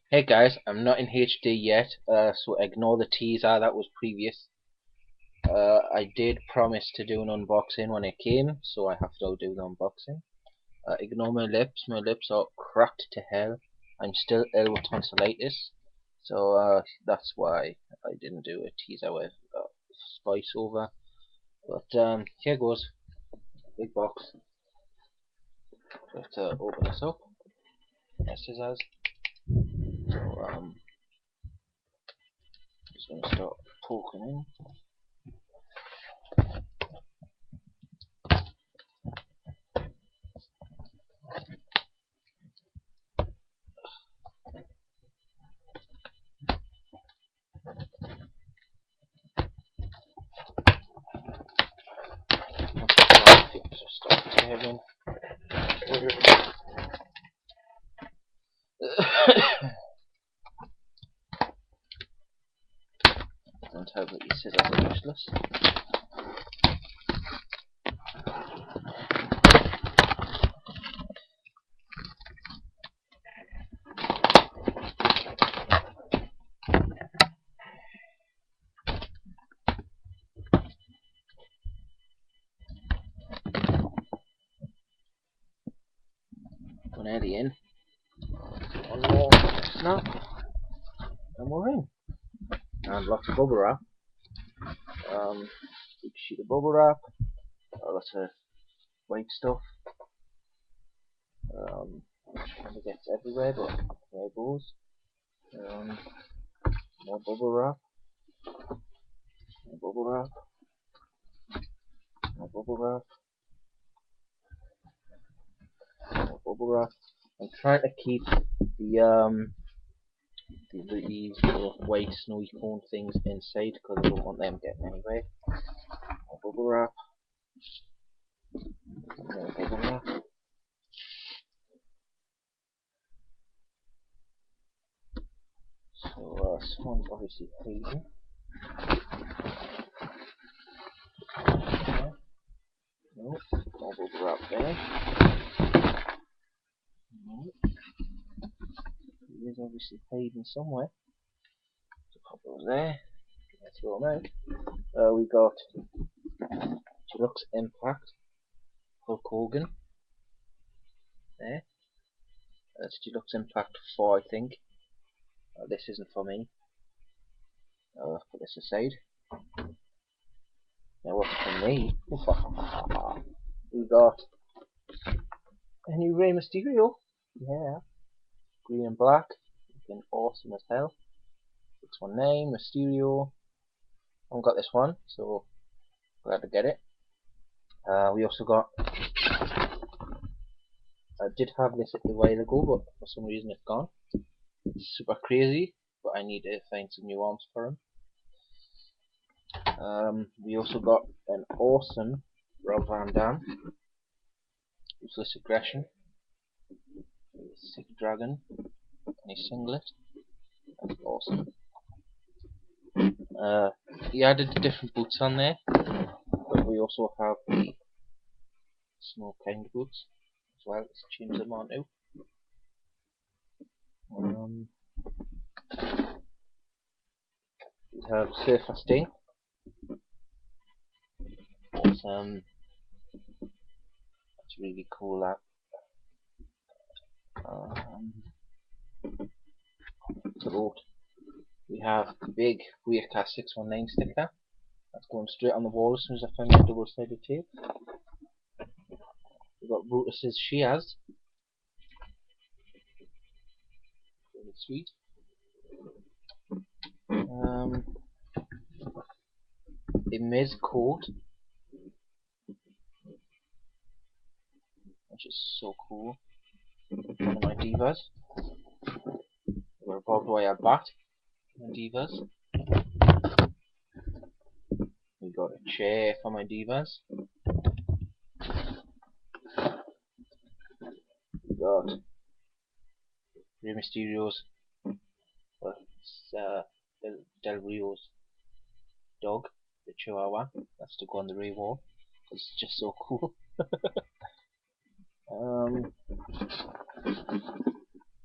Hey guys, I'm not in HD yet, so ignore the teaser that was previous. I did promise to do an unboxing when it came, so I have to do the unboxing. Ignore my lips are cracked to hell. I'm still ill with tonsillitis, so that's why I didn't do a teaser with spice over. But here goes, big box. Just to open this up. My scissors. So just gonna start poking in. Just start tearing. Don't hope that your scissors are useless. We're nearly in. One more snap, and we're in. And lots of bubble wrap. Big sheet of bubble wrap. Lots of white stuff. Kind of gets everywhere, but there it goes. More bubble wrap. More bubble wrap. More bubble wrap. More bubble wrap. I'm trying to keep these little white snowy cone things inside because I don't want them getting anywhere. More bubble wrap. More bubble wrap. So someone's obviously hiding. Nope, more bubble wrap there. Nope. He is obviously hiding somewhere. So pop those there. Let's throw them out. We got Deluxe Impact Hulk Hogan there. That's Deluxe Impact 4, I think. This isn't for me. Put this aside. Now what's for me? We got a new Rey Mysterio. Yeah. Green and black. Looking awesome as hell. 619 Mysterio. I haven't got this one, so glad to get it. We also got. I did have this a while ago, but for some reason it's gone. It's super crazy, but I need to find some new arms for him. We also got an awesome Rob Van Dam. Useless Aggression. Sick Dragon. And his singlet. That's awesome. He added the different boots on there, but we also have the small kind boots as well. Let's change them on now. We have Surfer Sting. Awesome. That's really cool. That. Throat. We have the big Webcam 619 sticker. That's going straight on the wall as soon as I find my double-sided tape. We've got Brutus's Shears. Really sweet. The Miz coat, which is so cool. One of my divas. We've got a barbed wire bat. My divas. We got a chair for my divas. We got Rey Mysterio's, Del Rio's dog, the Chihuahua. That's to go on the Rey wall. It's just so cool.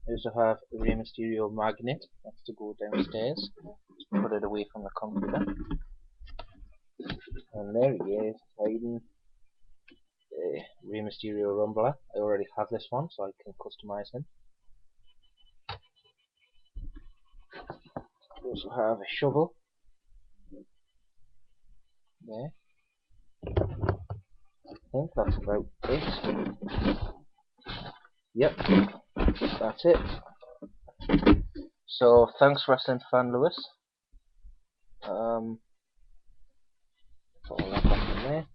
I also have a Rey Mysterio magnet. That's to go downstairs. Just put it away from the computer. And there he is, hiding. Rey Mysterio Rumbler. I already have this one, so I can customize him. We also have a shovel. There. I think that's about it. Yep, that's it. So thanks, Wrestling Fan Lewis. Put all that back in there.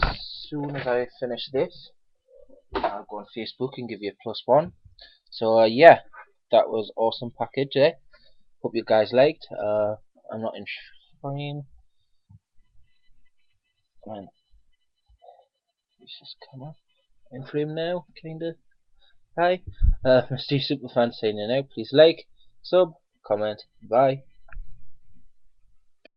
As soon as I finish this, I'll go on Facebook and give you a +1. So yeah, that was awesome package. Hope you guys liked. I'm not in frame. Man, is this camera in frame now? Kinda. Hi, Mysterious Superfan signing out. Please like, sub, comment, bye.